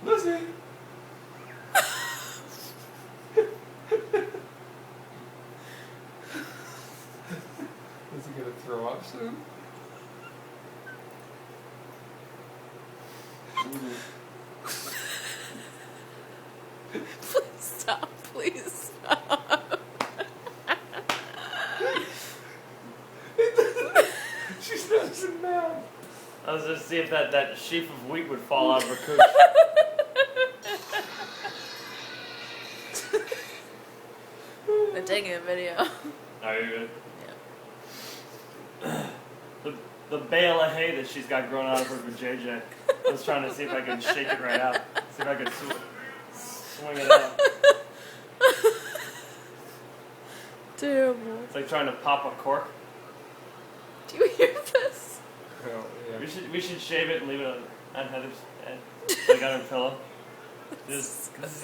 Lucy! Is he gonna throw up soon? Please stop. Please stop. She's not even mad. I was just see if that sheaf of wheat would fall out of her cooch. I'm taking a video. Are you good? Yeah. The bale of hay that she's got growing out of her vajayjay. I was trying to see if I could shake it right out. See if I could swing it out. Terrible. It's like trying to pop a cork. Do you hear this? Oh, yeah. We should shave it and leave it on Heather's head, like on her pillow. Just